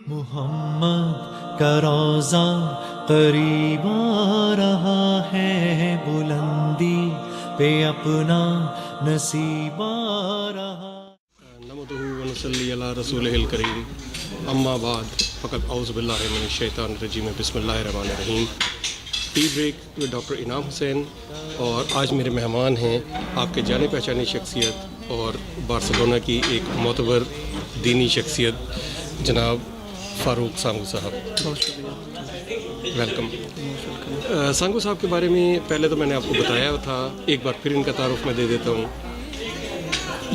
محمد کا روضہ قریب آ رہا ہے، بلندی پہ اپنا نصیب آ رہا۔ نحمدہ ونصلی علی رسولہ الکریم، اما بعد فقط اعوذ باللہ من الشیطان الرجیم، بسم اللہ الرحمن الرحیم۔ ٹی بریک with ڈاکٹر انعام حسین، اور آج میرے مہمان ہیں آپ کے جانے پہچانے شخصیت اور بارسلونا کی ایک معتبر دینی شخصیت جناب فاروق سانگو صاحب۔ بہت شکریہ، ویلکم۔ سانگو صاحب کے بارے میں پہلے تو میں نے آپ کو بتایا تھا، ایک بار پھر ان کا تعارف میں دے دیتا ہوں۔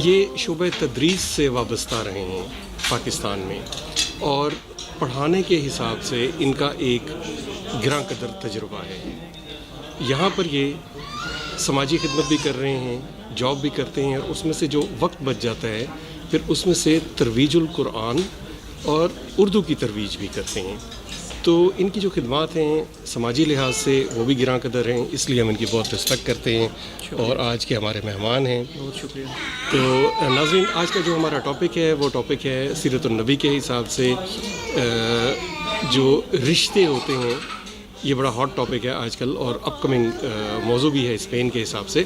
یہ شعبہ تدریس سے وابستہ رہے ہیں پاکستان میں، اور پڑھانے کے حساب سے ان کا ایک گراں قدر تجربہ ہے۔ یہاں پر یہ سماجی خدمت بھی کر رہے ہیں، جاب بھی کرتے ہیں، اور اس میں سے جو وقت بچ جاتا ہے پھر اس میں سے ترویج القرآن اور اردو کی ترویج بھی کرتے ہیں۔ تو ان کی جو خدمات ہیں سماجی لحاظ سے وہ بھی گراں قدر ہیں، اس لیے ہم ان کی بہت رسپیکٹ کرتے ہیں، اور آج کے ہمارے مہمان ہیں۔ بہت شکریہ۔ تو ناظرین، آج کا جو ہمارا ٹاپک ہے وہ ٹاپک ہے سیرت النبی کے حساب سے جو رشتے ہوتے ہیں۔ یہ بڑا ہاٹ ٹاپک ہے آج کل، اور اپ کمنگ موضوع بھی ہے اسپین کے حساب سے۔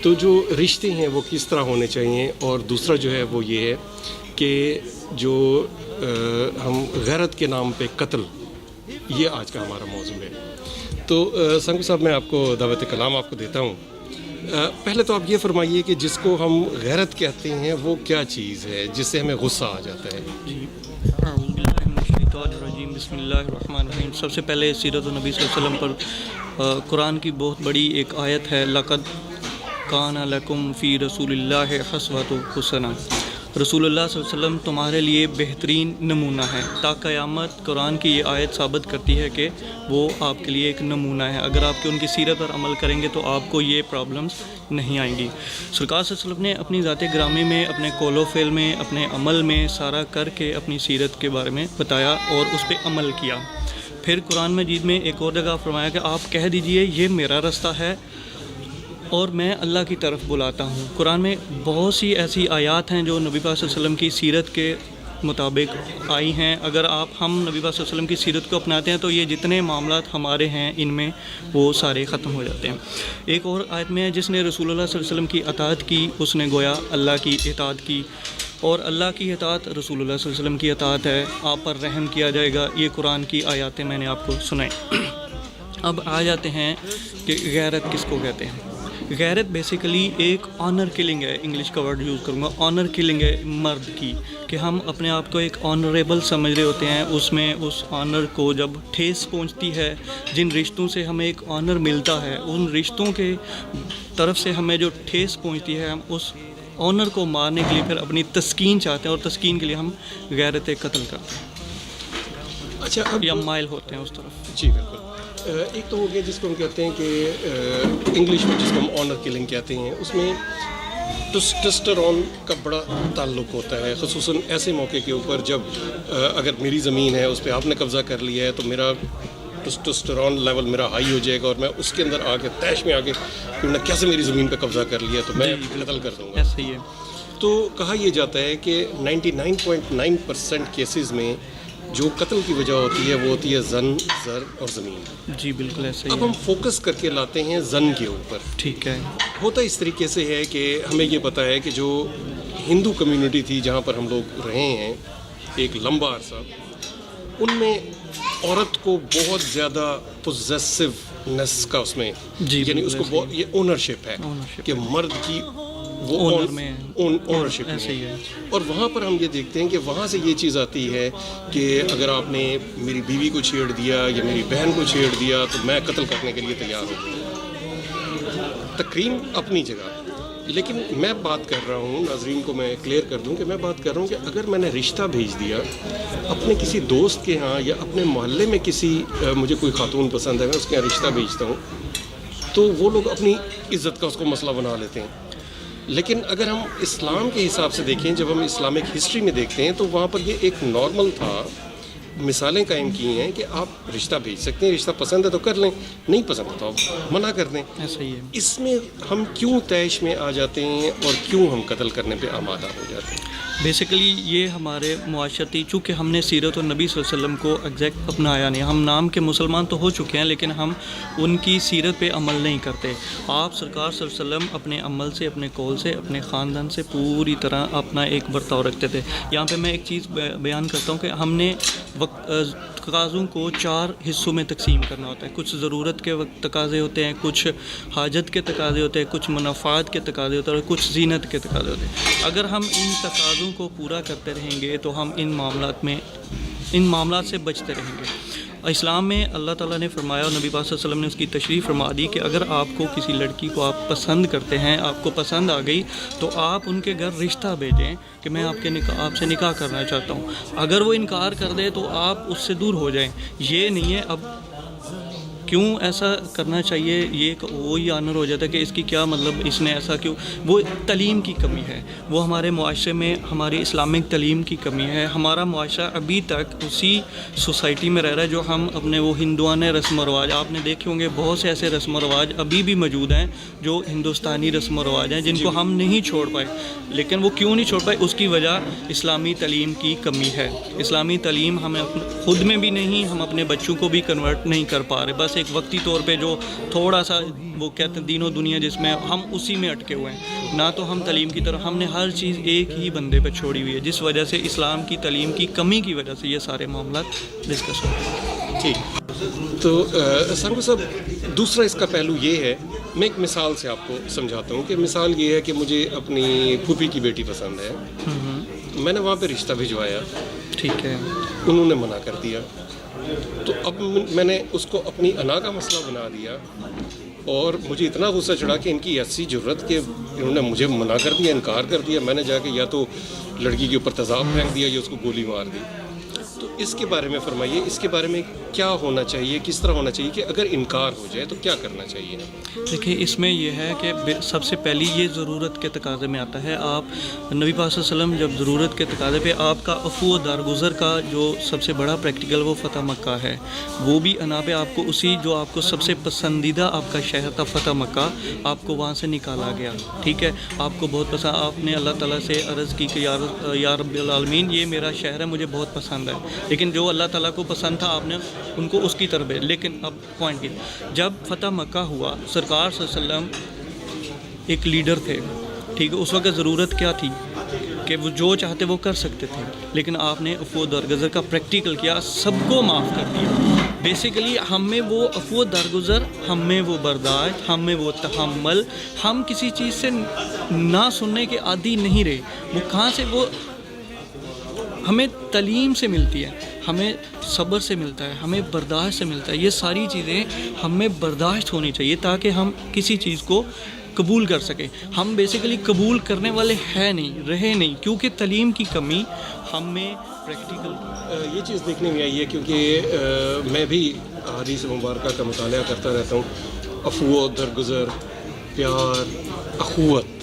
تو جو رشتے ہیں وہ کس طرح ہونے چاہیے، اور دوسرا جو ہے وہ یہ ہے کہ جو ہم غیرت کے نام پہ قتل، یہ آج کا ہمارا موضوع ہے۔ تو سانگو صاحب، میں آپ کو دعوت کلام آپ کو دیتا ہوں۔ پہلے تو آپ یہ فرمائیے کہ جس کو ہم غیرت کہتے ہیں وہ کیا چیز ہے جس سے ہمیں غصہ آ جاتا ہے؟ جی، اعوذ باللہ من الشیطان الرجیم، بسم اللہ الرحمن الرحیم۔ سب سے پہلے سیرت النبی صلی اللہ علیہ وسلم پر قرآن کی بہت بڑی ایک آیت ہے، لقد کان لکم فی رسول اللہ اسوۃ حسنہ۔ رسول اللہ صلی اللہ علیہ وسلم تمہارے لیے بہترین نمونہ ہے۔ تا قیامت قرآن کی یہ آیت ثابت کرتی ہے کہ وہ آپ کے لیے ایک نمونہ ہے۔ اگر آپ کے ان کی سیرت پر عمل کریں گے تو آپ کو یہ پرابلمس نہیں آئیں گی۔ سرکار صلی اللہ علیہ وسلم نے اپنی ذات گرامی میں، اپنے قول و فعل میں، اپنے عمل میں سارا کر کے اپنی سیرت کے بارے میں بتایا اور اس پہ عمل کیا۔ پھر قرآن مجید میں ایک اور جگہ فرمایا کہ آپ کہہ دیجئے یہ میرا رستہ ہے اور میں اللہ کی طرف بلاتا ہوں۔ قرآن میں بہت سی ایسی آیات ہیں جو نبی پاک صلی اللہ علیہ وسلم کی سیرت کے مطابق آئی ہیں۔ اگر ہم نبی پاک صلی اللہ علیہ وسلم کی سیرت کو اپناتے ہیں تو یہ جتنے معاملات ہمارے ہیں ان میں وہ سارے ختم ہو جاتے ہیں۔ ایک اور آیت میں ہے، جس نے رسول اللہ صلی اللہ علیہ وسلم کی اطاعت کی اس نے گویا اللہ کی اطاعت کی، اور اللہ کی اطاعت رسول اللہ صلی اللہ علیہ وسلم کی اطاعت ہے۔ آپ پر رحم کیا جائے گا۔ یہ قرآن کی آیاتیں میں نے آپ کو سنائیں۔ اب آ جاتے ہیں کہ غیرت کس کو کہتے ہیں۔ غیرت بیسیکلی ایک آنر کلنگ ہے، انگلش کا ورڈ یوز کروں گا، آنر کلنگ ہے مرد کی، کہ ہم اپنے آپ کو ایک آنریبل سمجھ رہے ہوتے ہیں۔ اس میں اس آنر کو جب ٹھیس پہنچتی ہے، جن رشتوں سے ہمیں ایک آنر ملتا ہے، ان رشتوں کے طرف سے ہمیں جو ٹھیس پہنچتی ہے، ہم اس آنر کو مارنے کے لیے پھر اپنی تسکین چاہتے ہیں، اور تسکین کے لیے ہم غیرت قتل کرتے ہیں، اچھا، یا مائل ہوتے ہیں اس طرف۔ جی بالکل۔ ایک تو ہو گیا جس کو ہم کہتے ہیں کہ انگلش میں جس کو ہم آنر کلنگ کہتے ہیں، اس میں ٹسٹسٹرون کا بڑا تعلق ہوتا ہے، خصوصاً ایسے موقع کے اوپر جب اگر میری زمین ہے اس پہ آپ نے قبضہ کر لیا ہے تو میرا ٹسٹسٹرون لیول میرا ہائی ہو جائے گا، اور میں اس کے اندر آ کے تیش میں آ کے نے کیسے میری زمین پہ قبضہ کر لیا تو میں قتل کر دوں گا۔ ایسا ہی ہے۔ تو کہا یہ جاتا ہے کہ 99.9% کیسز میں جو قتل کی وجہ ہوتی ہے وہ ہوتی ہے زن، زر اور زمین۔ جی بالکل ایسا ہی اب ہے۔ ہم فوکس کر کے لاتے ہیں زن کے اوپر۔ ٹھیک ہے۔ ہوتا اس طریقے سے ہے کہ ہمیں یہ پتہ ہے کہ جو ہندو کمیونٹی تھی جہاں پر ہم لوگ رہے ہیں ایک لمبا عرصہ، ان میں عورت کو بہت زیادہ پوزیسونیس کا اس میں، یعنی اس کو یہ اونرشپ ہے کہ مرد کی وہ اونرشپ ہے۔ اور وہاں پر ہم یہ دیکھتے ہیں کہ وہاں سے یہ چیز آتی ہے کہ اگر آپ نے میری بیوی کو چھیڑ دیا یا میری بہن کو چھیڑ دیا تو میں قتل کرنے کے لیے تیار ہوں۔ تکریم اپنی جگہ، لیکن میں بات کر رہا ہوں، ناظرین کو میں کلیئر کر دوں کہ میں بات کر رہا ہوں کہ اگر میں نے رشتہ بھیج دیا اپنے کسی دوست کے ہاں یا اپنے محلے میں کسی، مجھے کوئی خاتون پسند ہے، میں اس کے یہاں رشتہ بھیجتا ہوں، تو وہ لوگ اپنی عزت کا اس کو مسئلہ بنا لیتے ہیں۔ لیکن اگر ہم اسلام کے حساب سے دیکھیں، جب ہم اسلامک ہسٹری میں دیکھتے ہیں تو وہاں پر یہ ایک نارمل تھا مثالیں قائم کی ہیں کہ آپ رشتہ بھیج سکتے ہیں, رشتہ پسند ہے تو کر لیں, نہیں پسند ہے تو آپ منع کر دیں. ایسا ہی ہے. اس میں ہم کیوں طیش میں آ جاتے ہیں اور کیوں ہم قتل کرنے پہ آمادہ ہو جاتے ہیں؟ بیسیکلی یہ ہمارے معاشرتی, چونکہ ہم نے سیرت النبی صلی اللہ علیہ وسلم کو ایگزیکٹ اپنایا نہیں. ہم نام کے مسلمان تو ہو چکے ہیں لیکن ہم ان کی سیرت پہ عمل نہیں کرتے. آپ سرکار صلی اللہ علیہ وسلم اپنے عمل سے, اپنے قول سے, اپنے خاندان سے پوری طرح اپنا ایک برتاؤ رکھتے تھے. یہاں پہ میں ایک چیز بیان کرتا ہوں کہ ہم نے تقاضوں کو 4 حصوں میں تقسیم کرنا ہوتا ہے. کچھ ضرورت کے وقت تقاضے ہوتے ہیں, کچھ حاجت کے تقاضے ہوتے ہیں, کچھ منافعات کے تقاضے ہوتے ہیں اور کچھ زینت کے تقاضے ہوتے ہیں. اگر ہم ان تقاضوں کو پورا کرتے رہیں گے تو ہم ان معاملات سے بچتے رہیں گے. اسلام میں اللہ تعالیٰ نے فرمایا اور نبی پاک صلی اللہ علیہ وسلم نے اس کی تشریح فرما دی کہ اگر آپ کو کسی لڑکی کو آپ پسند کرتے ہیں, آپ کو پسند آ گئی, تو آپ ان کے گھر رشتہ بھیجیں کہ میں آپ سے نکاح کرنا چاہتا ہوں. اگر وہ انکار کر دے تو آپ اس سے دور ہو جائیں. یہ نہیں ہے اب کیوں ایسا کرنا چاہیے, یہ وہی آنر ہو جاتا ہے کہ اس کی کیا مطلب, اس نے ایسا کیوں. وہ تعلیم کی کمی ہے, وہ ہمارے معاشرے میں ہماری اسلامک تعلیم کی کمی ہے. ہمارا معاشرہ ابھی تک اسی سوسائٹی میں رہ رہا ہے جو ہم اپنے وہ ہندوانہ رسم و رواج, آپ نے دیکھے ہوں گے بہت سے ایسے رسم و رواج ابھی بھی موجود ہیں جو ہندوستانی رسم و رواج ہیں جن کو ہم نہیں چھوڑ پائے. لیکن وہ کیوں نہیں چھوڑ پائے, اس کی وجہ اسلامی تعلیم کی کمی ہے. اسلامی تعلیم ہمیں خود میں بھی نہیں, ہم اپنے بچوں کو بھی کنورٹ نہیں کر پا رہے. بس ایک وقتی طور پہ جو تھوڑا سا وہ کہتے ہیں دین و دنیا جس میں ہم اسی میں اٹکے ہوئے ہیں. نہ تو ہم تعلیم کی طرف, ہم نے ہر چیز ایک ہی بندے پہ چھوڑی ہوئی ہے, جس وجہ سے اسلام کی تعلیم کی کمی کی وجہ سے یہ سارے معاملات ڈسکس ہوتے ہیں. ٹھیک, تو سنگو صاحب دوسرا اس کا پہلو یہ ہے, میں ایک مثال سے آپ کو سمجھاتا ہوں کہ مثال یہ ہے کہ مجھے اپنی پھوپھی کی بیٹی پسند ہے, میں نے وہاں پہ رشتہ بھجوایا, ٹھیک ہے, انہوں نے منع کر دیا, تو اب میں نے اس کو اپنی انا کا مسئلہ بنا دیا اور مجھے اتنا غصہ چڑھا کہ ان کی ایسی ضرورت کہ انہوں نے مجھے منع کر دیا, انکار کر دیا. میں نے جا کے یا تو لڑکی کے اوپر تیزاب پھینک دیا یا اس کو گولی مار دی. تو اس کے بارے میں فرمائیے, اس کے بارے میں کیا ہونا چاہیے, کس طرح ہونا چاہیے کہ اگر انکار ہو جائے تو کیا کرنا چاہیے؟ دیکھیے اس میں یہ ہے کہ سب سے پہلی یہ ضرورت کے تقاضے میں آتا ہے. آپ نبی پاک صلی اللہ علیہ وسلم جب ضرورت کے تقاضے پہ, آپ کا عفو و درگزر کا جو سب سے بڑا پریکٹیکل وہ فتح مکہ ہے, وہ بھی انا پہ آپ کو اسی جو آپ کو سب سے پسندیدہ آپ کا شہر تھا فتح مکہ, آپ کو وہاں سے نکالا گیا. ٹھیک ہے, آپ کو بہت پسند, آپ نے اللہ تعالیٰ سے عرض کی کہ یا رب العالمین یہ میرا شہر ہے, مجھے بہت پسند ہے. لیکن جو اللہ تعالیٰ کو پسند تھا آپ نے ان کو اس کی طرف بھیجا. لیکن اب پوائنٹ یہ, جب فتح مکہ ہوا, سرکار صلی اللہ علیہ وسلم ایک لیڈر تھے. ٹھیک ہے, اس وقت ضرورت کیا تھی کہ وہ جو چاہتے وہ کر سکتے تھے, لیکن آپ نے عفو درگزر کا پریکٹیکل کیا, سب کو معاف کر دیا. بیسیکلی ہم میں وہ عفو درگزر, ہم میں وہ برداشت, ہم میں وہ تحمل, ہم کسی چیز سے نہ سننے کے عادی نہیں رہے. وہ کہاں سے, وہ ہمیں تعلیم سے ملتی ہے, ہمیں صبر سے ملتا ہے, ہمیں برداشت سے ملتا ہے. یہ ساری چیزیں ہمیں برداشت ہونی چاہیے تاکہ ہم کسی چیز کو قبول کر سکیں. ہم بیسیکلی قبول کرنے والے ہیں نہیں, رہے نہیں, کیونکہ تعلیم کی کمی ہم میں پریکٹیکل. یہ چیز دیکھنے میں آئی ہے کیونکہ میں بھی حدیث مبارکہ کا مطالعہ کرتا رہتا ہوں. عفو درگزر, پیار, اخوت,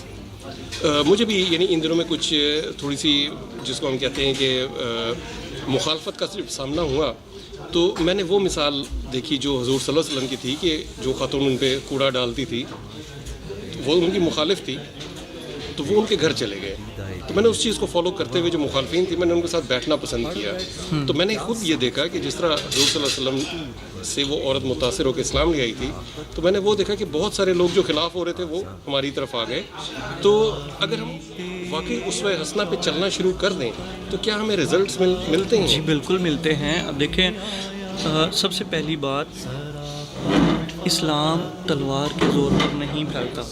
مجھے بھی یعنی ان دنوں میں کچھ تھوڑی سی جس کو ہم کہتے ہیں کہ مخالفت کا صرف سامنا ہوا, تو میں نے وہ مثال دیکھی جو حضور صلی اللہ علیہ وسلم کی تھی کہ جو خاتون ان پہ کوڑا ڈالتی تھی وہ ان کی مخالف تھی, تو وہ ان کے گھر چلے گئے. تو میں نے اس چیز کو فالو کرتے ہوئے جو مخالفین تھی میں نے ان کے ساتھ بیٹھنا پسند کیا. تو میں نے خود یہ دیکھا کہ جس طرح حضور صلی اللہ علیہ وسلم سے وہ عورت متاثر ہو کے اسلام لے آئی تھی, تو میں نے وہ دیکھا کہ بہت سارے لوگ جو خلاف ہو رہے تھے وہ ہماری طرف آ گئے. تو اگر ہم واقعی اسوہ حسنہ پہ چلنا شروع کر دیں تو کیا ہمیں رزلٹس ملتے ہیں؟ جی بالکل ملتے ہیں. اب دیکھیں, سب سے پہلی بات, اسلام تلوار کے زور پر نہیں پھیلتا.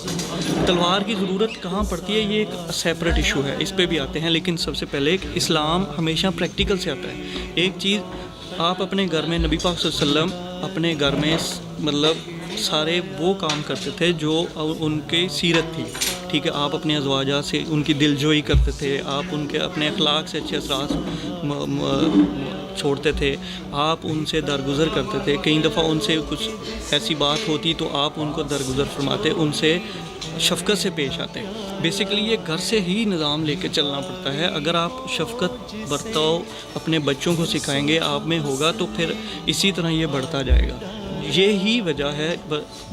تلوار کی ضرورت کہاں پڑتی ہے یہ ایک سیپریٹ ایشو ہے, اس پہ بھی آتے ہیں. لیکن سب سے پہلے اسلام ہمیشہ پریکٹیکل سے آتا ہے. ایک چیز آپ اپنے گھر میں, نبی پاک صلی اللہ علیہ وسلم اپنے گھر میں مطلب سارے وہ کام کرتے تھے جو ان کی سیرت تھی. ٹھیک ہے, آپ اپنے ازواجات سے ان کی دل جوئی کرتے تھے, آپ ان کے اپنے اخلاق سے اچھے اثرات چھوڑتے تھے, آپ ان سے درگزر کرتے تھے. کئی دفعہ ان سے کچھ ایسی بات ہوتی تو آپ ان کو درگزر فرماتے, ان سے شفقت سے پیش آتے ہیں. بیسیکلی یہ گھر سے ہی نظام لے کے چلنا پڑتا ہے. اگر آپ شفقت برتاؤ اپنے بچوں کو سکھائیں گے آپ میں ہوگا تو پھر اسی طرح یہ بڑھتا جائے گا. یہی وجہ ہے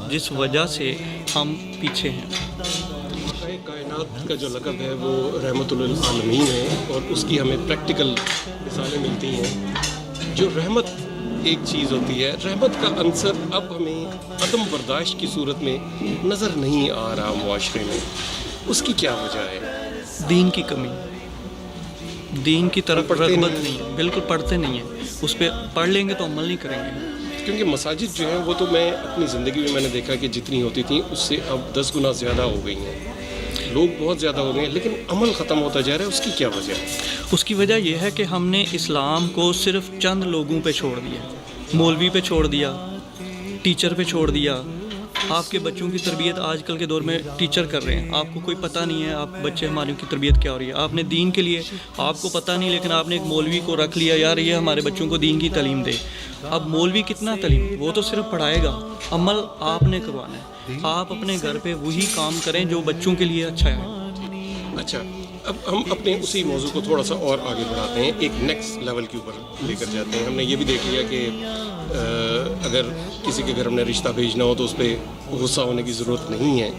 جس وجہ سے ہم پیچھے ہیں. کائنات کا جو لقب ہے وہ رحمت للعالمین ہے اور اس کی ہمیں پریکٹیکل مثالیں ملتی ہیں. جو رحمت ایک چیز ہوتی ہے, رحمت کا عنصر اب ہمیں عدم برداشت کی صورت میں نظر نہیں آ رہا معاشرے میں. اس کی کیا وجہ ہے؟ دین کی کمی, دین کی طرف رغبت نہیں ہے. بالکل پڑھتے نہیں ہیں. اس پہ پڑھ لیں گے تو عمل نہیں کریں گے. کیونکہ مساجد جو ہیں وہ تو میں اپنی زندگی میں نے دیکھا کہ جتنی ہوتی تھیں اس سے اب 10 گنا زیادہ ہو گئی ہیں. لوگ بہت زیادہ ہو گئے ہیں لیکن عمل ختم ہوتا جا رہا ہے. اس کی کیا وجہ ہے؟ اس کی وجہ یہ ہے کہ ہم نے اسلام کو صرف چند لوگوں پہ چھوڑ دیا. مولوی پہ چھوڑ دیا, ٹیچر پہ چھوڑ دیا. آپ کے بچوں کی تربیت آج کل کے دور میں ٹیچر کر رہے ہیں. آپ کو کوئی پتہ نہیں ہے آپ بچے ہمارے کی تربیت کیا ہو رہی ہے. آپ نے دین کے لیے آپ کو پتہ نہیں لیکن آپ نے ایک مولوی کو رکھ لیا, یار یہ ہمارے بچوں کو دین کی تعلیم دے. اب مولوی کتنا تعلیم, وہ تو صرف پڑھائے گا, عمل آپ نے کروانا ہے. آپ اپنے گھر پہ وہی کام کریں جو بچوں کے لیے اچھا ہے. اچھا, اب ہم اپنے اسی موضوع کو تھوڑا سا اور آگے بڑھاتے ہیں, ایک نیکسٹ لیول کے اوپر لے کر جاتے ہیں. ہم نے یہ بھی دیکھ لیا کہ اگر کسی کے گھر ہم نے رشتہ بھیجنا ہو تو اس پہ غصہ ہونے کی ضرورت نہیں ہے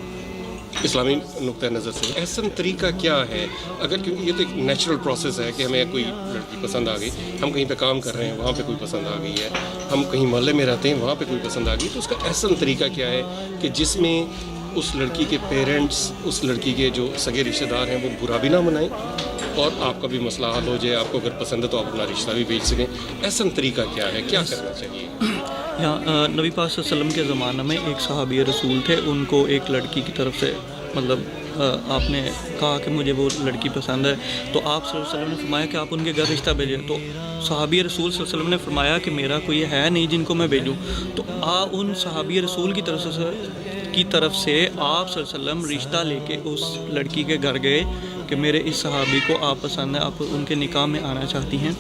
اسلامی نقطۂ نظر سے. احسن طریقہ کیا ہے اگر, کیونکہ یہ تو ایک نیچرل پروسیس ہے کہ ہمیں کوئی لڑکی پسند آ گئی, ہم کہیں پہ کام کر رہے ہیں وہاں پہ کوئی پسند آ گئی ہے, ہم کہیں محلے میں رہتے ہیں وہاں پہ کوئی پسند آ گئی, تو اس کا احسن طریقہ کیا ہے کہ جس میں اس لڑکی کے پیرنٹس, اس لڑکی کے جو سگے رشتہ دار ہیں وہ برا بھی نہ منائیں اور آپ کا بھی مسئلہ حل ہو جائے. آپ کو اگر پسند ہے تو آپ اپنا رشتہ بھی بھیج سکیں. احسن طریقہ کیا ہے, کیا کرنا چاہیے؟ یہاں نبی پاک صلی اللہ علیہ وسلم کے زمانہ میں ایک صحابی رسول تھے. ان کو ایک لڑکی کی طرف سے مطلب آپ نے کہا کہ مجھے وہ لڑکی پسند ہے, تو آپ صلی اللہ علیہ وسلم نے فرمایا کہ آپ ان کے گھر رشتہ بھیجیں. تو صحابی رسول صلی اللہ علیہ وسلم نے فرمایا کہ میرا کوئی ہے نہیں جن کو میں بھیجوں. تو ان صحابی رسول کی طرف سے آپ صلی اللہ علیہ وسلم رشتہ لے کے اس لڑکی کے گھر گئے کہ میرے اس صحابی کو آپ پسند ہے, آپ ان کے نکاح میں آنا چاہتی ہیں.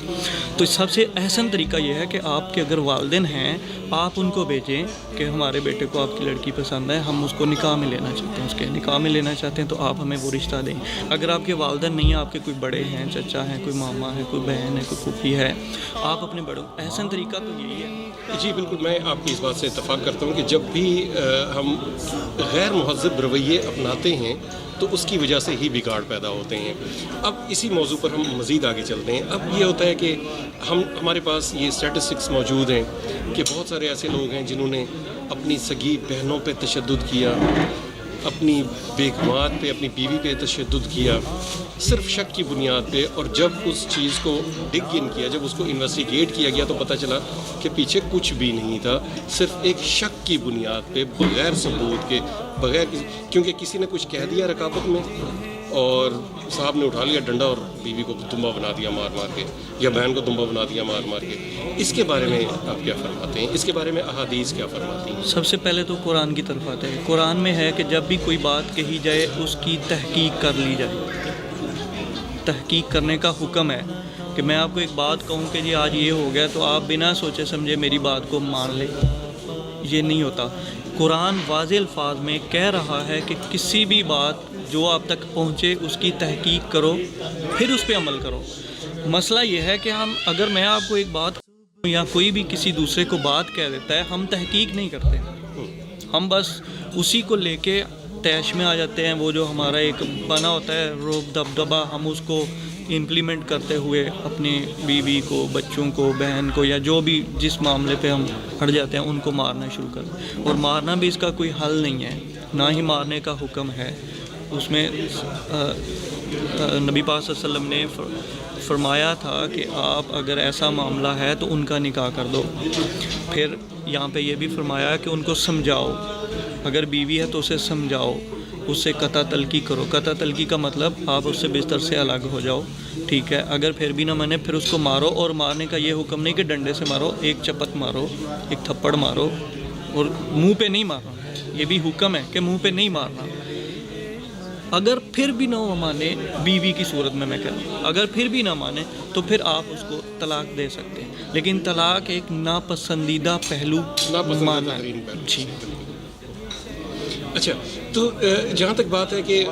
تو سب سے احسن طریقہ یہ ہے کہ آپ کے اگر والدین ہیں آپ ان کو بھیجیں کہ ہمارے بیٹے کو آپ کی لڑکی پسند ہے, ہم اس کو نکاح میں لینا چاہتے ہیں, اس کے نکاح میں لینا چاہتے ہیں, تو آپ ہمیں وہ رشتہ دیں. اگر آپ کے والدین نہیں ہیں, آپ کے کوئی بڑے ہیں, چچا ہیں, کوئی ماما ہے, کوئی بہن ہے, کوئی پھوپھی ہے, آپ اپنے بڑوں, احسن طریقہ تو یہی ہے. جی بالکل, میں آپ کی اس بات سے اتفاق کرتا ہوں کہ جب بھی ہم غیر مہذب رویے اپناتے ہیں تو اس کی وجہ سے ہی بگاڑ پیدا ہوتے ہیں. اب اسی موضوع پر ہم مزید آگے چلتے ہیں. اب یہ ہوتا ہے کہ ہمارے پاس یہ اسٹیٹسٹکس موجود ہیں کہ بہت سارے ایسے لوگ ہیں جنہوں نے اپنی سگی بہنوں پہ تشدد کیا, اپنی بیگمات پہ, اپنی بیوی پہ تشدد کیا صرف شک کی بنیاد پہ. اور جب اس چیز کو ڈگ ان کیا, جب اس کو انویسٹیگیٹ کیا گیا تو پتہ چلا کہ پیچھے کچھ بھی نہیں تھا, صرف ایک شک کی بنیاد پہ بغیر ثبوت کے, کیونکہ کسی نے کچھ کہہ دیا رقابت میں اور صاحب نے اٹھا لیا ڈنڈا اور بیوی کو دمبا بنا دیا مار مار کے, یا بہن کو دمبا بنا دیا مار مار کے. اس کے بارے میں آپ کیا فرماتے ہیں, اس کے بارے میں احادیث کیا فرماتی ہیں؟ سب سے پہلے تو قرآن کی طرف آتے ہیں. قرآن میں ہے کہ جب بھی کوئی بات کہی جائے اس کی تحقیق کر لی جائے. تحقیق کرنے کا حکم ہے کہ میں آپ کو ایک بات کہوں کہ جی آج یہ ہو گیا تو آپ بنا سوچے سمجھے میری بات کو مان لیں, یہ نہیں ہوتا. قرآن واضح الفاظ میں کہہ رہا ہے کہ کسی بھی بات جو آپ تک پہنچے اس کی تحقیق کرو, پھر اس پہ عمل کرو. مسئلہ یہ ہے کہ اگر میں آپ کو ایک بات یا کوئی بھی کسی دوسرے کو بات کہہ دیتا ہے, ہم تحقیق نہیں کرتے, ہم بس اسی کو لے کے طیش میں آ جاتے ہیں. وہ جو ہمارا ایک بنا ہوتا ہے روب دبدبا, ہم اس کو امپلیمنٹ کرتے ہوئے اپنی بیوی کو, بچوں کو, بہن کو, یا جو بھی جس معاملے پہ ہم ہٹ جاتے ہیں ان کو مارنا شروع کر دیں. اور مارنا بھی اس کا کوئی حل نہیں ہے, نہ ہی مارنے کا حکم ہے. اس میں نبی پاک صلی اللہ علیہ وسلم نے فرمایا تھا کہ آپ اگر ایسا معاملہ ہے تو ان کا نکاح کر دو. پھر یہاں پہ یہ بھی فرمایا کہ ان کو سمجھاؤ, اگر بیوی ہے تو اسے سمجھاؤ, اس سے قطع تلقی کرو. قطع تلقی کا مطلب آپ اس سے بستر سے الگ ہو جاؤ, ٹھیک ہے. اگر پھر بھی نہ مانے پھر اس کو مارو, اور مارنے کا یہ حکم نہیں کہ ڈنڈے سے مارو, ایک چپت مارو, ایک تھپڑ مارو, اور منہ پہ نہیں مارنا. یہ بھی حکم ہے کہ منہ پہ نہیں مارنا. اگر پھر بھی نہ مانے, بیوی کی صورت میں کہہ رہا ہوں, اگر پھر بھی نہ مانے تو پھر آپ اس کو طلاق دے سکتے ہیں. لیکن طلاق ایک ناپسندیدہ پہلو مانا ہے. جی اچھا، تو جہاں تک بات ہے کہ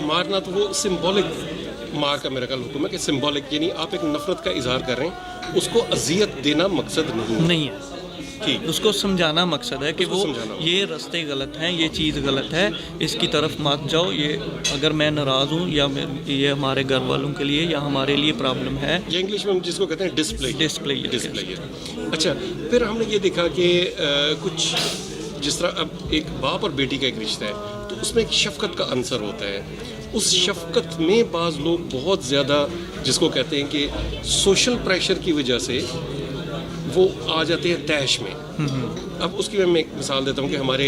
مارنا تو وہ سمبولک مار کا میرا خیال حکم ہے کہ سمبولک، یعنی آپ ایک نفرت کا اظہار کر رہے ہیں، اس کو اذیت دینا مقصد نہیں ہے، ٹھیک، اس کو سمجھانا مقصد ہے کہ وہ یہ راستے غلط ہیں، یہ چیز غلط ہے، اس کی طرف مت جاؤ، یہ اگر میں ناراض ہوں یا یہ ہمارے گھر والوں کے لیے یا ہمارے لیے پرابلم ہے، یہ انگلش میں ہم جس کو کہتے ہیں ڈسپلے. اچھا، پھر ہم نے یہ دیکھا کہ کچھ جس طرح اب ایک باپ اور بیٹی کا ایک رشتہ ہے تو اس میں ایک شفقت کا عنصر ہوتا ہے. اس شفقت میں بعض لوگ بہت زیادہ جس کو کہتے ہیں کہ سوشل پریشر کی وجہ سے وہ آ جاتے ہیں طیش میں. اب اس کی میں ایک مثال دیتا ہوں کہ ہمارے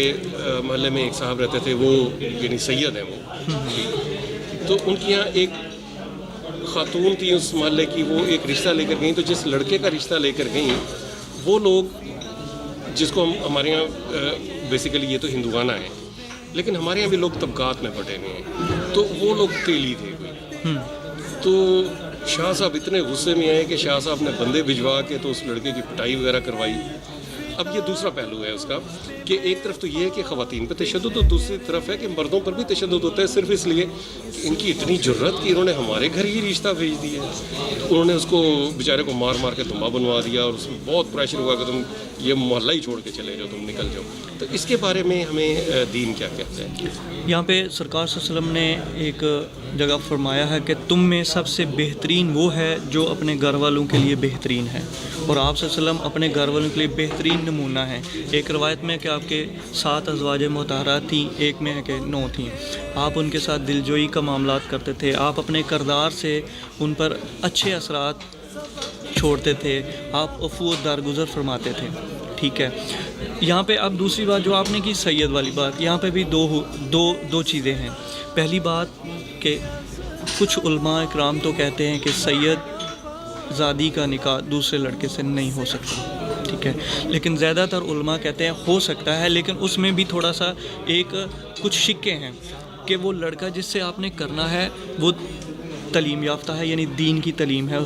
محلے میں ایک صاحب رہتے تھے، وہ یعنی سید ہیں وہ، تو ان کے یہاں ایک خاتون تھی اس محلے کی، وہ ایک رشتہ لے کر گئیں، تو جس لڑکے کا رشتہ لے کر گئیں وہ لوگ جس کو ہمارے یہاں بیسیکلی یہ تو ہندوانہ ہیں، لیکن ہمارے یہاں بھی لوگ طبقات میں بٹے ہوئے ہیں، تو وہ لوگ تیلی تھے کوئی. تو شاہ صاحب اتنے غصے میں آئے کہ شاہ صاحب نے بندے بھجوا کے تو اس لڑکے کی پٹائی وغیرہ کروائی. اب یہ دوسرا پہلو ہے اس کا کہ ایک طرف تو یہ ہے کہ خواتین پہ تشدد، اور دوسری طرف ہے کہ مردوں پر بھی تشدد ہوتا ہے، صرف اس لیے کہ ان کی اتنی جرت کہ انہوں نے ہمارے گھر ہی رشتہ بھیج دیا. انہوں نے اس کو بیچارے کو مار مار کے دھما بنوا دیا، اور اس میں بہت پریشر ہوا کہ تم یہ محلہ ہی چھوڑ کے چلے جاؤ، تم نکل جاؤ. تو اس کے بارے میں ہمیں دین کیا کہتا ہے؟ یہاں پہ سرکار صلی اللہ علیہ وسلم نے ایک جگہ فرمایا ہے کہ تم میں سب سے بہترین وہ ہے جو اپنے گھر والوں کے لیے بہترین ہے، اور آپ صلی اللہ علیہ وسلم اپنے گھر والوں کے لیے بہترین نمونہ ہیں. ایک روایت میں کہ آپ کے 7 ازواج مطہرات تھیں، ایک میں ہے کہ 9 تھیں. آپ ان کے ساتھ دل جوئی کا معاملات کرتے تھے، آپ اپنے کردار سے ان پر اچھے اثرات چھوڑتے تھے، آپ عفو و درگزر فرماتے تھے. ٹھیک ہے، یہاں پہ اب دوسری بات جو آپ نے کی سید والی بات، یہاں پہ بھی دو چیزیں ہیں. پہلی بات کہ کچھ علماء اکرام تو کہتے ہیں کہ سید زادی کا نکاح دوسرے لڑکے سے نہیں ہو سکتا، ٹھیک ہے، لیکن زیادہ تر علماء کہتے ہیں ہو سکتا ہے، لیکن اس میں بھی تھوڑا سا کچھ شکے ہیں کہ وہ لڑکا جس سے آپ نے کرنا ہے وہ تعلیم یافتہ ہے، یعنی دین کی تعلیم ہے،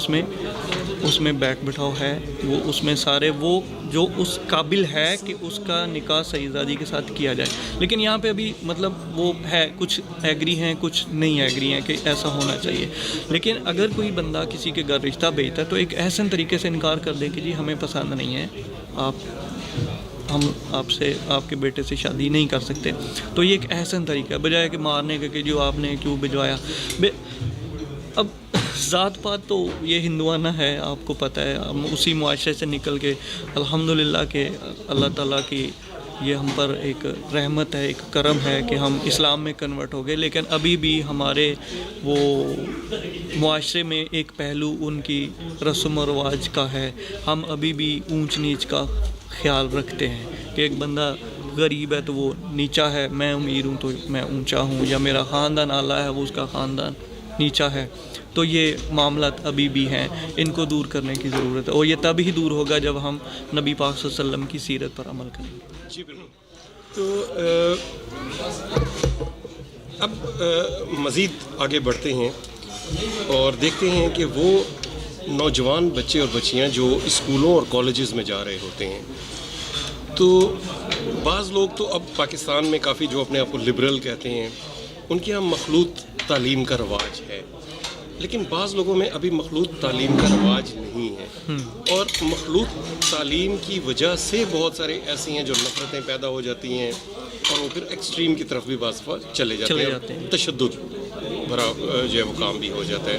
اس میں بیٹھ بٹھاؤ ہے، وہ اس میں سارے وہ جو اس قابل ہے کہ اس کا نکاح سیدزادی کے ساتھ کیا جائے. لیکن یہاں پہ ابھی مطلب وہ ہے، کچھ ایگری ہیں کچھ نہیں ایگری ہیں کہ ایسا ہونا چاہیے. لیکن اگر کوئی بندہ کسی کے گھر رشتہ بھیجتا ہے تو ایک احسن طریقے سے انکار کر دے کہ جی ہمیں پسند نہیں ہے، ہم آپ کے بیٹے سے شادی نہیں کر سکتے، تو یہ ایک احسن طریقہ ہے، بجائے کہ مارنے کا کہ جو آپ نے کیوں بھجوایا. اب ذات پات تو یہ ہندوانہ ہے، آپ کو پتہ ہے، ہم اسی معاشرے سے نکل کے الحمدللہ کہ اللہ تعالیٰ کی یہ ہم پر ایک رحمت ہے، ایک کرم ہے کہ ہم اسلام میں کنورٹ ہو گئے. لیکن ابھی بھی ہمارے وہ معاشرے میں ایک پہلو ان کی رسم و رواج کا ہے. ہم ابھی بھی اونچ نیچ کا خیال رکھتے ہیں کہ ایک بندہ غریب ہے تو وہ نیچا ہے، میں امیر ہوں تو میں اونچا ہوں، یا میرا خاندان اعلیٰ ہے وہ اس کا خاندان نیچا ہے. تو یہ معاملات ابھی بھی ہیں، ان کو دور کرنے کی ضرورت ہے، اور یہ تب ہی دور ہوگا جب ہم نبی پاک صلی اللہ علیہ وسلم کی سیرت پر عمل کریں. جی بالکل. تو اب مزید آگے بڑھتے ہیں اور دیکھتے ہیں کہ وہ نوجوان بچے اور بچیاں جو اسکولوں اور کالجز میں جا رہے ہوتے ہیں، تو بعض لوگ تو اب پاکستان میں کافی جو اپنے آپ کو لبرل کہتے ہیں، ان کے یہاں مخلوط تعلیم کا رواج ہے، لیکن بعض لوگوں میں ابھی مخلوط تعلیم کا رواج نہیں ہے. اور مخلوط تعلیم کی وجہ سے بہت سارے ایسی ہیں جو نفرتیں پیدا ہو جاتی ہیں، اور وہ پھر ایکسٹریم کی طرف بھی بعض چلے جاتے ہیں، تشدد بھرا جو ہے وہ کام بھی ہو جاتا ہے.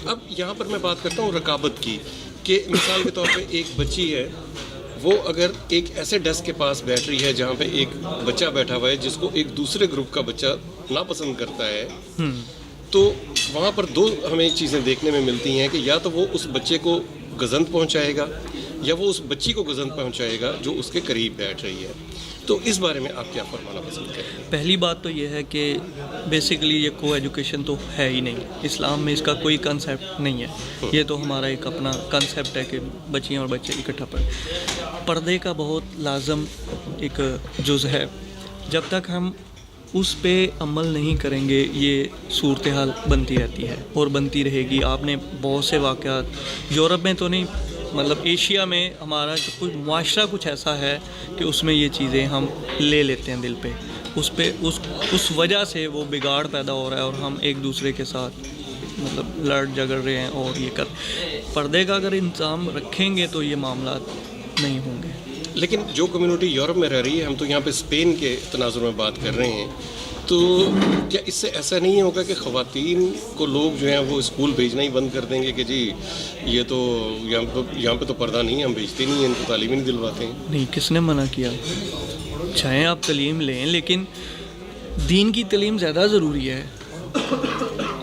اب یہاں پر میں بات کرتا ہوں رقابت کی، کہ مثال کے طور پہ ایک بچی ہے، وہ اگر ایک ایسے ڈیسک کے پاس بیٹھ رہی ہے جہاں پہ ایک بچہ بیٹھا ہوا ہے جس کو ایک دوسرے گروپ کا بچہ ناپسند کرتا ہے، تو وہاں پر 2 ہمیں چیزیں دیکھنے میں ملتی ہیں کہ یا تو وہ اس بچے کو گزند پہنچائے گا یا وہ اس بچی کو گزند پہنچائے گا جو اس کے قریب بیٹھ رہی ہے. تو اس بارے میں آپ کیا فرمانا پسند کریں؟ پہلی بات تو یہ ہے کہ بیسیکلی یہ کو ایجوکیشن تو ہے ہی نہیں، اسلام میں اس کا کوئی کنسیپٹ نہیں ہے. یہ تو ہمارا ایک اپنا کنسیپٹ ہے کہ بچیاں اور بچے اکٹھا پڑھیں. پردے کا بہت لازم ایک جز ہے، جب تک ہم اس پہ عمل نہیں کریں گے یہ صورتحال بنتی رہتی ہے اور بنتی رہے گی. آپ نے بہت سے واقعات یورپ میں تو نہیں، مطلب ایشیا میں ہمارا کچھ معاشرہ کچھ ایسا ہے کہ اس میں یہ چیزیں ہم لے لیتے ہیں دل پہ. اس پہ اس وجہ سے وہ بگاڑ پیدا ہو رہا ہے، اور ہم ایک دوسرے کے ساتھ مطلب لڑ جھگڑ رہے ہیں اور یہ پردے کا اگر انتظام رکھیں گے تو یہ معاملات نہیں ہوں گے. لیکن جو کمیونٹی یورپ میں رہ رہی ہے، ہم تو یہاں پہ اسپین کے تناظر میں بات کر رہے ہیں، تو کیا اس سے ایسا نہیں ہوگا کہ خواتین کو لوگ جو ہیں وہ اسکول بھیجنا ہی بند کر دیں گے کہ جی یہ تو یہاں پہ تو پردہ نہیں ہے، ہم بھیجتے نہیں ہیں، ان کو تعلیم ہی نہیں دلواتے ہیں؟ نہیں، کس نے منع کیا؟ چاہے آپ تعلیم لیں لیکن دین کی تعلیم زیادہ ضروری ہے.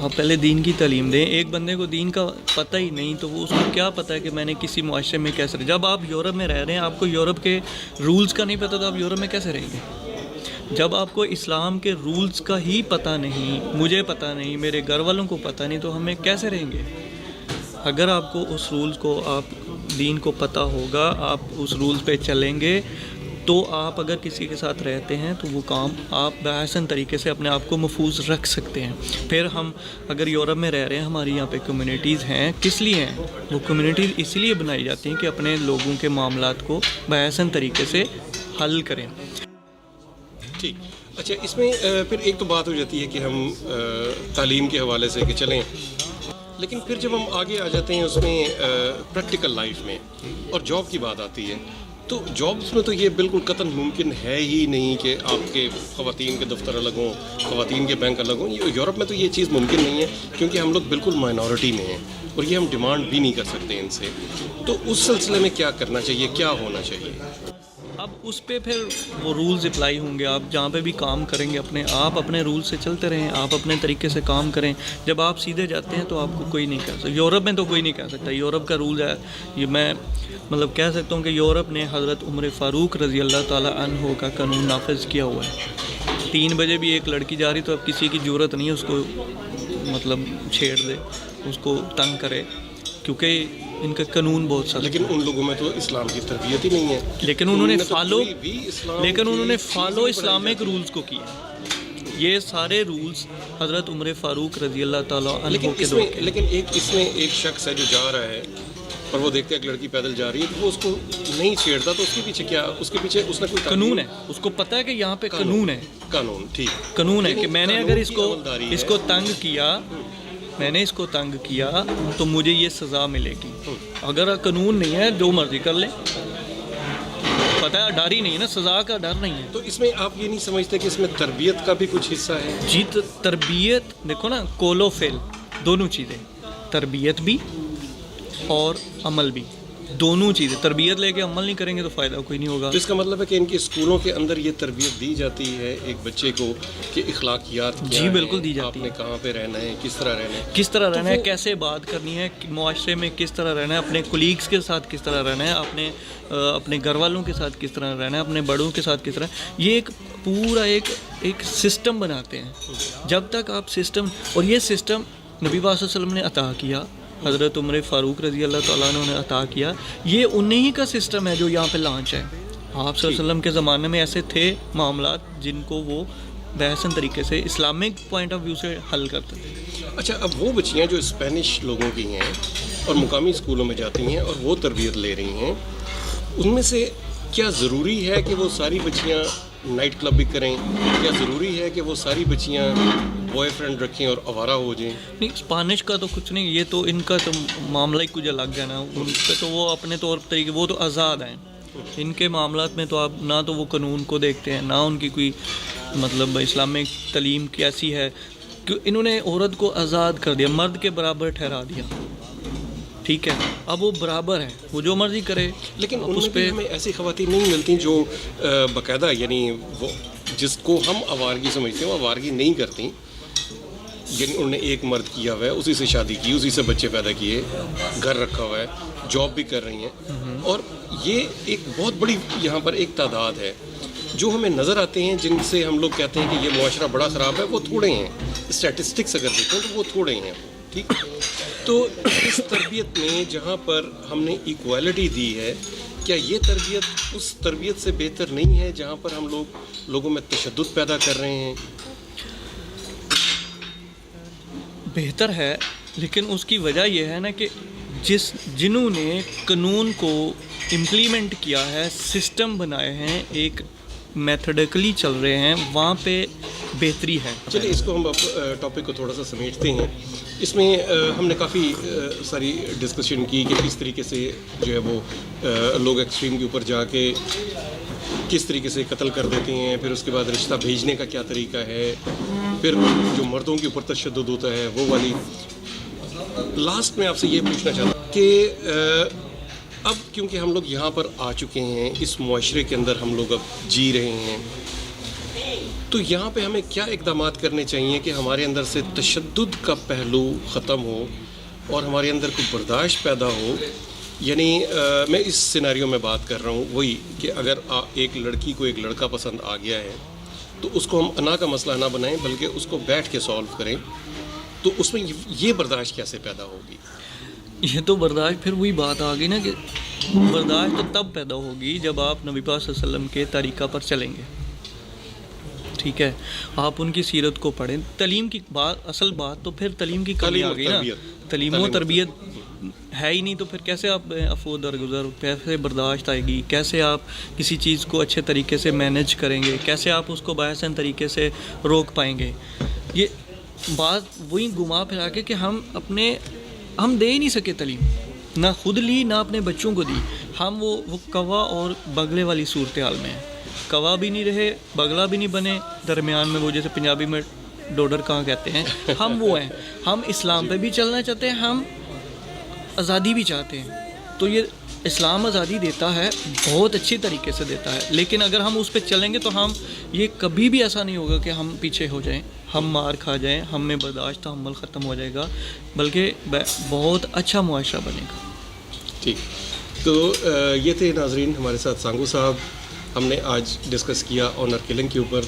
آپ پہلے دین کی تعلیم دیں. ایک بندے کو دین کا پتہ ہی نہیں تو وہ اس کو کیا پتہ ہے کہ میں نے کسی معاشرے میں کیسے جب آپ یورپ میں رہ رہے ہیں آپ کو یورپ کے رولز کا نہیں پتہ تو آپ یورپ میں کیسے رہیں گے؟ جب آپ کو اسلام کے رولز کا ہی پتہ نہیں، مجھے پتہ نہیں، میرے گھر والوں کو پتہ نہیں، تو ہمیں کیسے رہیں گے؟ اگر آپ کو اس رولز کو، آپ دین کو پتہ ہوگا، آپ اس رولز پہ چلیں گے، تو آپ اگر کسی کے ساتھ رہتے ہیں تو وہ کام آپ بحسن طریقے سے اپنے آپ کو محفوظ رکھ سکتے ہیں. پھر ہم اگر یورپ میں رہ رہے ہیں، ہماری یہاں پہ کمیونٹیز ہیں، کس لیے ہیں وہ کمیونٹیز؟ اس لیے بنائی جاتی ہیں کہ اپنے لوگوں کے معاملات کو بحسن طریقے سے حل کریں. ٹھیک. اچھا، اس میں پھر ایک تو بات ہو جاتی ہے کہ ہم تعلیم کے حوالے سے کہ چلیں، لیکن پھر جب ہم آگے آ جاتے ہیں اس میں پریکٹیکل لائف میں اور جاب کی بات آتی ہے، تو جابس میں تو یہ بالکل قطعاً ممکن ہے ہی نہیں کہ آپ کے خواتین کے دفتر الگ ہوں، خواتین کے بینک الگ ہوں. یورپ میں تو یہ چیز ممکن نہیں ہے کیونکہ ہم لوگ بالکل مائنورٹی میں ہیں اور یہ ہم ڈیمانڈ بھی نہیں کر سکتے ان سے. تو اس سلسلے میں کیا کرنا چاہیے، کیا ہونا چاہیے؟ اب اس پہ پھر وہ رولز اپلائی ہوں گے. آپ جہاں پہ بھی کام کریں گے آپ اپنے رول سے چلتے رہیں، آپ اپنے طریقے سے کام کریں. جب آپ سیدھے جاتے ہیں تو آپ کو کوئی نہیں کہہ سکتا. یورپ میں تو کوئی نہیں کہہ سکتا. یورپ کا رول ہے، یہ میں مطلب کہہ سکتا ہوں کہ یورپ نے حضرت عمر فاروق رضی اللہ تعالیٰ عنہ کا قانون نافذ کیا ہوا ہے. 3 بجے بھی ایک لڑکی جا رہی تو اب کسی کی ضرورت نہیں ہے اس کو مطلب چھیڑ دے، اس کو تنگ کرے، کیونکہ ان کا قانون بہت سخت. لیکن ان لوگوں میں تو اسلام کی تربیت ہی نہیں ہے. لیکن انہوں نے فالو اسلامک رولز کو کیا. یہ سارے رولز حضرت عمر فاروق رضی اللہ تعالیٰ عنہ کے دور کے. لیکن اس میں ایک شخص ہے جو جا رہا ہے اور وہ دیکھتے ہیں ایک لڑکی پیدل جا رہی ہے، وہ اس کو نہیں چھیڑتا، تو اس کے پیچھے کیا؟ اس کے پیچھے اس نے کوئی قانون ہے. اس کو پتہ ہے کہ یہاں پہ قانون ہے. ٹھیک قانون ہے کہ میں نے اگر اس کو تنگ کیا، میں نے اس کو تنگ کیا تو مجھے یہ سزا ملے گی. اگر قانون نہیں ہے جو مرضی کر لیں، پتہ ہے ڈر ہی نہیں ہے نا، سزا کا ڈر نہیں ہے. تو اس میں آپ یہ نہیں سمجھتے کہ اس میں تربیت کا بھی کچھ حصہ ہے؟ جی، تربیت دیکھو نا، قول و فعل دونوں چیزیں، تربیت بھی اور عمل بھی، دونوں چیزیں. تربیت لے کے عمل نہیں کریں گے تو فائدہ کوئی نہیں ہوگا. تو اس کا مطلب ہے کہ ان کے اسکولوں کے اندر یہ تربیت دی جاتی ہے ایک بچے کو کہ اخلاقیات کیا جی بالکل دی جاتی ہے. آپ نے کہاں پہ رہنا ہے، کس طرح رہنا ہے، کیسے بات کرنی ہے، معاشرے میں کس طرح رہنا ہے، اپنے کولیگز کے ساتھ کس طرح رہنا ہے، اپنے گھر والوں کے ساتھ کس طرح رہنا ہے، اپنے بڑوں کے ساتھ کس طرح. یہ ایک پورا ایک سسٹم بناتے ہیں. جب تک آپ سسٹم، اور یہ سسٹم نبی پاک صلی اللہ علیہ وسلم نے عطا کیا، حضرت عمر فاروق رضی اللہ تعالیٰ عنہ نے عطا کیا. یہ انہی کا سسٹم ہے جو یہاں پہ لانچ ہے. آپ صلی اللہ علیہ وسلم کے زمانے میں ایسے تھے معاملات جن کو وہ بحسن طریقے سے اسلامک پوائنٹ آف ویو سے حل کرتے تھے. اچھا، اب وہ بچیاں جو اسپینش لوگوں کی ہیں اور مقامی اسکولوں میں جاتی ہیں اور وہ تربیت لے رہی ہیں، ان میں سے کیا ضروری ہے کہ وہ ساری بچیاں نائٹ کلب بھی کریں؟ کیا ضروری ہے کہ وہ ساری بچیاں بوائے فرینڈ رکھیں اور آوارہ ہو جائیں؟ نہیں، اسپانش کا تو کچھ نہیں، یہ تو ان کا تو معاملہ ہی کچھ الگ ہے نا. ان پہ تو وہ اپنے طور طریقے، وہ تو آزاد ہیں. ان کے معاملات میں تو آپ نہ تو وہ قانون کو دیکھتے ہیں، نہ ان کی کوئی مطلب اسلامک تعلیم کیسی ہے. انہوں نے عورت کو آزاد کر دیا، مرد کے برابر ٹھہرا دیا. ٹھیک ہے، اب وہ برابر ہے، وہ جو مرضی کرے. لیکن ان میں بھی ہمیں ایسی خواتین نہیں ملتی جو باقاعدہ، یعنی وہ جس کو ہم آوارگی سمجھتے ہیں وہ آوارگی نہیں کرتی. یعنی انہوں نے ایک مرد کیا ہوا ہے، اسی سے شادی کی، اسی سے بچے پیدا کیے، گھر رکھا ہوا ہے، جاب بھی کر رہی ہیں. اور یہ ایک بہت بڑی یہاں پر ایک تعداد ہے. جو ہمیں نظر آتے ہیں جن سے ہم لوگ کہتے ہیں کہ یہ معاشرہ بڑا خراب ہے، وہ تھوڑے ہیں. اسٹیٹسٹکس اگر دیکھیں تو وہ تھوڑے ہیں. ٹھیک. تو اس تربیت میں جہاں پر ہم نے ایکوالٹی دی ہے، کیا یہ تربیت اس تربیت سے بہتر نہیں ہے جہاں پر ہم لوگوں میں تشدد پیدا کر رہے ہیں؟ بہتر ہے، لیکن اس کی وجہ یہ ہے نا کہ جنہوں نے قانون کو امپلیمنٹ کیا ہے، سسٹم بنائے ہیں، ایک میتھڈیکلی چل رہے ہیں وہاں پہ بہتری ہے. چلیے اس کو ہم اب ٹاپک کو تھوڑا سا سمیٹتے ہیں. اس میں ہم نے کافی ساری ڈسکشن کی کہ کس طریقے سے جو ہے وہ لوگ ایکسٹریم کے اوپر جا کے کس طریقے سے قتل کر دیتے ہیں, پھر اس کے بعد رشتہ بھیجنے کا کیا طریقہ ہے, پھر جو مردوں کے اوپر تشدد ہوتا ہے وہ والی. لاسٹ میں آپ سے یہ پوچھنا چاہتا ہوں کہ اب کیونکہ ہم لوگ یہاں پر آ چکے ہیں, اس معاشرے کے اندر ہم لوگ اب جی رہے ہیں, تو یہاں پہ ہمیں کیا اقدامات کرنے چاہیے کہ ہمارے اندر سے تشدد کا پہلو ختم ہو اور ہمارے اندر کوئی برداشت پیدا ہو. یعنی میں اس سیناریو میں بات کر رہا ہوں وہی کہ اگر ایک لڑکی کو ایک لڑکا پسند آ گیا ہے تو اس کو ہم انا کا مسئلہ نہ بنائیں بلکہ اس کو بیٹھ کے سالو کریں. تو اس میں یہ برداشت کیسے پیدا ہوگی؟ یہ تو برداشت پھر وہی بات آ گئی نا کہ برداشت تو تب پیدا ہوگی جب آپ نبی پاک صلی اللہ علیہ وسلم کے طریقہ پر چلیں گے. ٹھیک ہے, آپ ان کی سیرت کو پڑھیں. تعلیم کی بات, اصل بات تو پھر تعلیم کی کمی آ گئی نا. تعلیم و تربیت ہے ہی نہیں تو پھر کیسے آپ عفو درگزر, کیسے برداشت آئے گی, کیسے آپ کسی چیز کو اچھے طریقے سے مینیج کریں گے, کیسے آپ اس کو باحسن طریقے سے روک پائیں گے. یہ بات وہی گھما پھرا کے کہ ہم دے ہی نہیں سکے تعلیم, نہ خود لی نہ اپنے بچوں کو دی. ہم وہ کوا اور بگلے والی صورتحال میں ہیں. کوا بھی نہیں رہے, بگلا بھی نہیں بنے, درمیان میں وہ جیسے پنجابی میں ڈوڈر کہاں کہتے ہیں, ہم وہ ہیں. ہم اسلام پہ بھی چلنا چاہتے ہیں, ہم آزادی بھی چاہتے ہیں. تو یہ اسلام آزادی دیتا ہے, بہت اچھی طریقے سے دیتا ہے, لیکن اگر ہم اس پہ چلیں گے تو ہم یہ کبھی بھی ایسا نہیں ہوگا کہ ہم پیچھے ہو جائیں, ہم مار کھا جائیں, ہم میں برداشت تحمل ختم ہو جائے گا, بلکہ بہت اچھا معاشرہ بنے گا. ٹھیک, تو یہ تھے ناظرین ہمارے ساتھ سانگو صاحب. ہم نے آج ڈسکس کیا آنر کلنگ کے اوپر.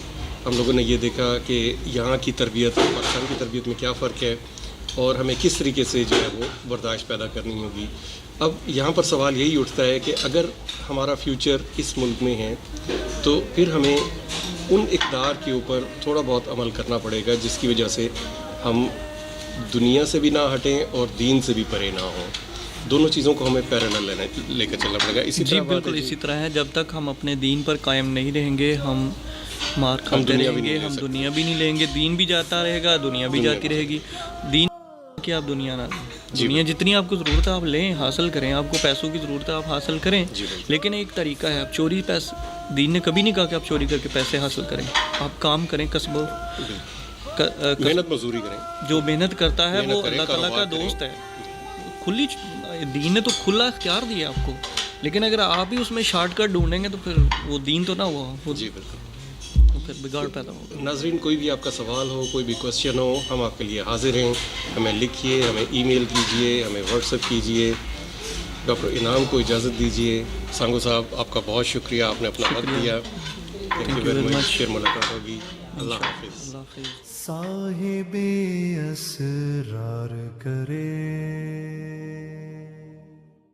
ہم لوگوں نے یہ دیکھا کہ یہاں کی تربیت اور پاکستان کی تربیت میں کیا فرق ہے اور ہمیں کس طریقے سے جو ہے وہ برداشت پیدا کرنی ہوگی. اب یہاں پر سوال یہی اٹھتا ہے کہ اگر ہمارا فیوچر اس ملک میں ہے تو پھر ہمیں ان اقدار کے اوپر تھوڑا بہت عمل کرنا پڑے گا جس کی وجہ سے ہم دنیا سے بھی نہ ہٹیں اور دین سے بھی پرے نہ ہوں. دونوں چیزوں کو ہمیں پیرالل لے کر چلنا پڑے گا. اسی طرح بالکل اسی طرح ہے, جب تک ہم اپنے دین پر قائم نہیں رہیں گے ہم مار کھاتے رہیں گے, ہم دنیا بھی نہیں لیں گے. دین بھی جاتا رہے گا, دنیا بھی جاتی رہے گی. دین کہ آپ دنیا نہ لیں, دنیا جتنی آپ کو ضرورت ہے آپ لیں, حاصل کریں. آپ کو پیسوں کی ضرورت ہے آپ حاصل کریں, لیکن ایک طریقہ ہے. آپ چوری دین نے کبھی نہیں کہا کہ آپ چوری کر کے پیسے حاصل کریں. آپ کام کریں, کسب محنت مزدوری کریں. جو محنت کرتا ہے وہ اللہ تعالیٰ کا دوست ہے. کھلی دین نے تو کھلا اختیار دیا آپ کو, لیکن اگر آپ ہی اس میں شارٹ کٹ ڈھونڈیں گے تو پھر وہ دین تو نہ ہوا, وہ جی بالکل, تو پھر بگاڑ پیدا ہوگا. ناظرین کوئی بھی آپ کا سوال ہو, کوئی بھی کوشچن ہو, ہم آپ کے لیے حاضر ہیں. ہمیں لکھیے, ہمیں ای میل کیجیے, ہمیں واٹس ایپ کیجیے. ڈاکٹر انعام کو اجازت دیجیے. سانگو صاحب آپ کا بہت شکریہ, آپ نے اپنا وقت دیا. Thank you very much. پھر ملاقات ہوگی. اللہ حافظ. صاحب اسرار کرے